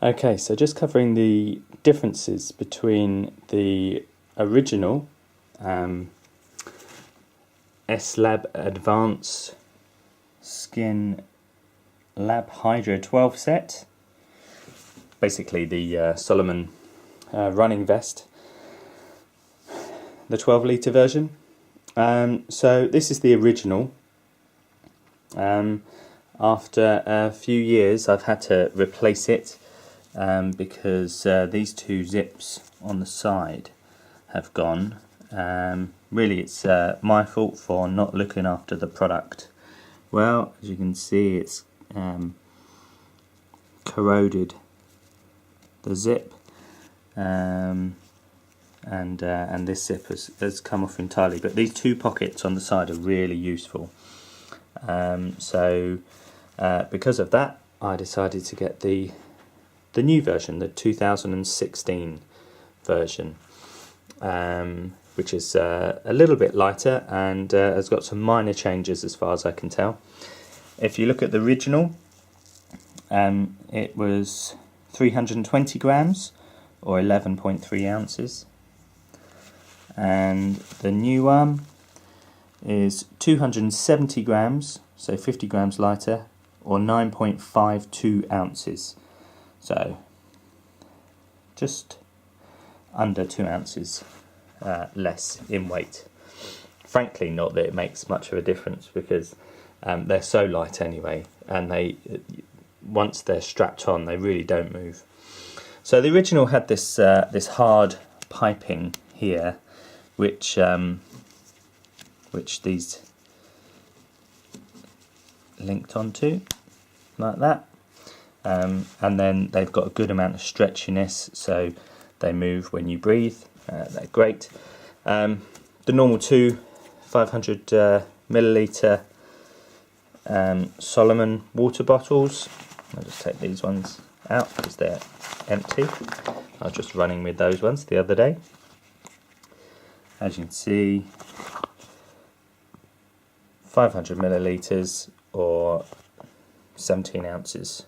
Okay, so just covering the differences between the original S-Lab Advanced Skin Lab Hydro 12 set, basically the Salomon running vest, the 12 litre version. So this is the original. After a few years I've had to replace it because these two zips on the side have gone. Really it's my fault for not looking after the product well. As you can see, it's corroded the zip, and this zip has come off entirely, but these two pockets on the side are really useful. So because of that, I decided to get the new version, the 2016 version, which is a little bit lighter and has got some minor changes as far as I can tell. If you look at the original, it was 320 grams or 11.3 ounces, and the new one is 270 grams, so 50 grams lighter, or 9.52 ounces, so just under 2 ounces less in weight. Frankly, not that it makes much of a difference, because they're so light anyway, and once they're strapped on, they really don't move. So the original had this this hard piping here, which these linked onto like that, and then they've got a good amount of stretchiness, so they move when you breathe. They're great. The normal 500 milliliter Salomon water bottles. I'll just take these ones out because they're empty. I was just running with those ones the other day. As you can see, 500 milliliters or 17 ounces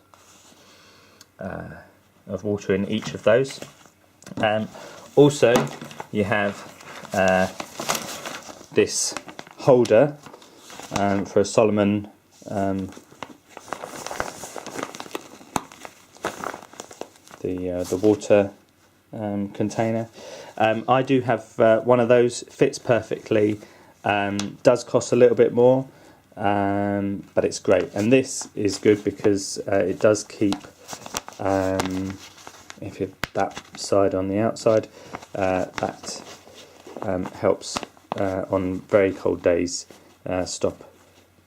of water in each of those. Also, you have this holder for a Salomon the water container. I do have one of those. Fits perfectly. Does cost a little bit more, but it's great. And this is good because it does keep, if you're that side on the outside, that helps on very cold days stop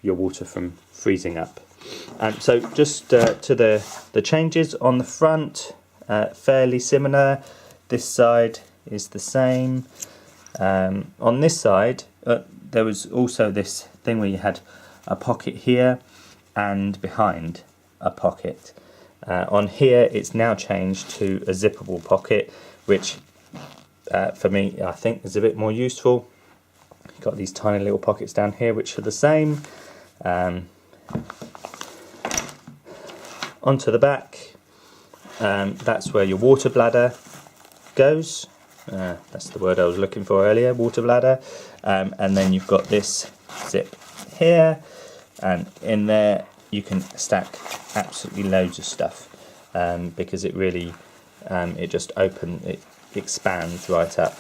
your water from freezing up. So just to the changes on the front, fairly similar. This side is the same. On this side, there was also this thing where you had a pocket here and behind a pocket. On here, it's now changed to a zippable pocket, which for me, I think, is a bit more useful. You've got these tiny little pockets down here, which are the same. Onto the back, that's where your water bladder goes. That's the word I was looking for earlier, water bladder. And then you've got this zip here, and in there you can stack absolutely loads of stuff, because it really it expands right up.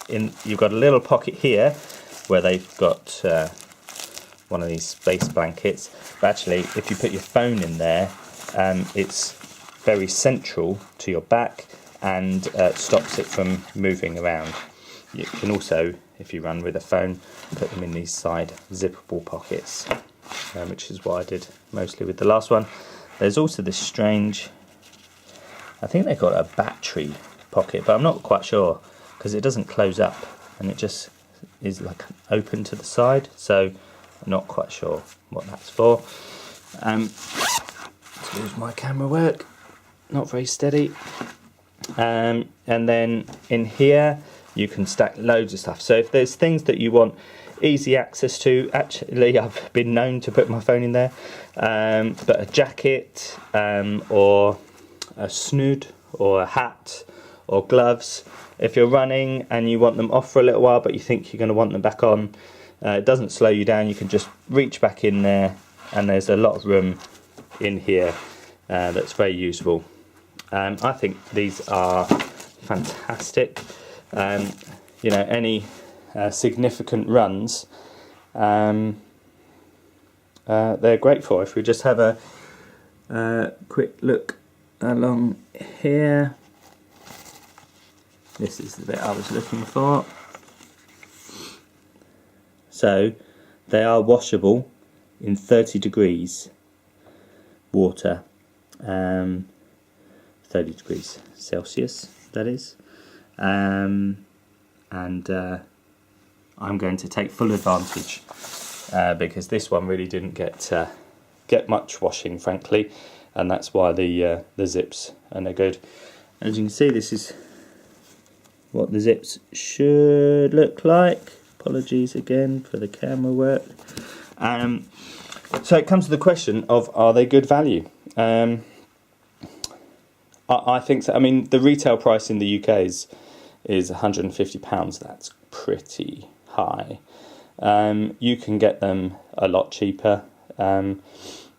You've got a little pocket here where they've got one of these space blankets, but actually if you put your phone in there, it's very central to your back and stops it from moving around. You can also, if you run with a phone, put them in these side zippable pockets, which is what I did mostly with the last one. There's also this strange, I think they've got a battery pocket, but I'm not quite sure because it doesn't close up and it just is like open to the side, so I'm not quite sure what that's for. Excuse my camera work, not very steady. And then in here you can stack loads of stuff. So if there's things that you want easy access to. Actually, I've been known to put my phone in there, but a jacket or a snood or a hat or gloves, if you're running and you want them off for a little while but you think you're going to want them back on, it doesn't slow you down. You can just reach back in there, and there's a lot of room in here that's very useful. I think these are fantastic. You know, any significant runs they're great for. If we just have a quick look along here, this is the bit I was looking for. So they are washable in 30 degrees water, 30 degrees Celsius that is, and I'm going to take full advantage because this one really didn't get much washing, frankly, and that's why the zips are no good. As you can see, this is what the zips should look like. Apologies again for the camera work. So it comes to the question of, are they good value? I think so. I mean, the retail price in the UK is £150. That's pretty high. You can get them a lot cheaper.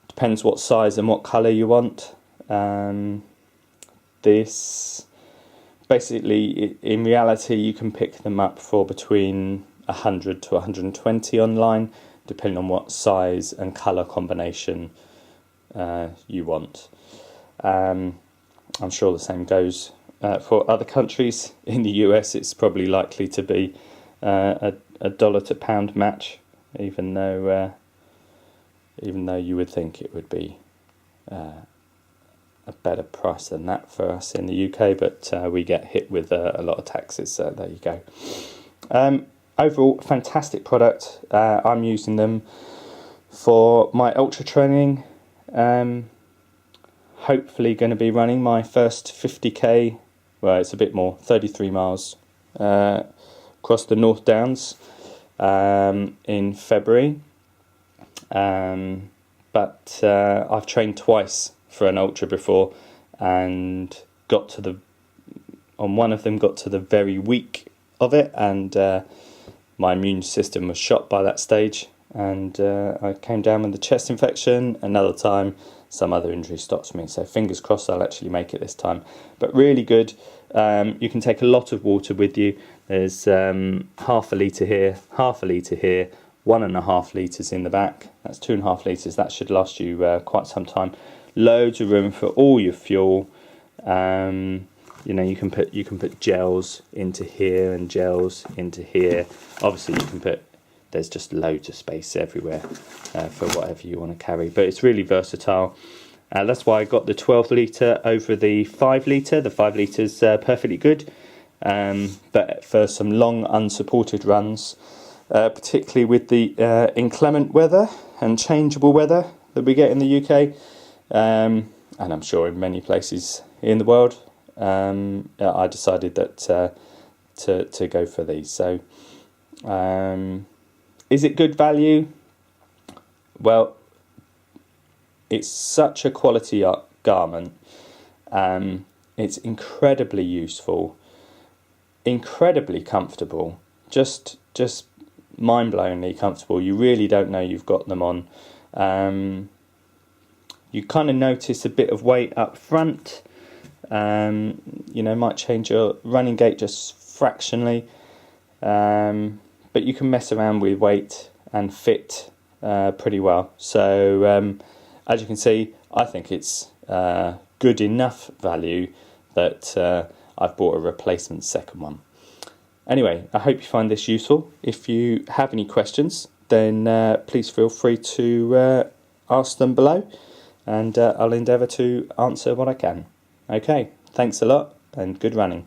Depends what size and what colour you want. This, basically, in reality, you can pick them up for between 100 to 120 online, depending on what size and colour combination you want. I'm sure the same goes for other countries. In the US, it's probably likely to be a dollar to pound match, even though you would think it would be a better price than that for us in the UK, but we get hit with a lot of taxes, so there you go. Overall, fantastic product. I'm using them for my ultra training. Hopefully going to be running my first 50k, well, it's a bit more, 33 miles across the North Downs in February. But I've trained twice for an ultra before, and on one of them got to the very week of it, and my immune system was shot by that stage, and I came down with a chest infection. Another time, some other injury stops me, so fingers crossed I'll actually make it this time. But really good. You can take a lot of water with you. There's half a litre here, 1.5 litres in the back. That's 2.5 litres. That should last you quite some time. Loads of room for all your fuel. You know, you can put gels into here and gels into here. Obviously, you can put. There's just loads of space everywhere for whatever you want to carry. But it's really versatile. That's why I got the 12 litre over the 5 litre. The 5 litres perfectly good. But for some long unsupported runs, particularly with the inclement weather and changeable weather that we get in the UK, and I'm sure in many places in the world, I decided that to go for these. So, is it good value? Well, it's such a quality garment. It's incredibly useful, incredibly comfortable, just mind-blowingly comfortable. You really don't know you've got them on. You kind of notice a bit of weight up front. You know, might change your running gait just fractionally, but you can mess around with weight and fit pretty well. So as you can see, I think it's good enough value that I've bought a replacement second one. Anyway, I hope you find this useful. If you have any questions, then please feel free to ask them below, and I'll endeavour to answer what I can. Okay, thanks a lot, and good running.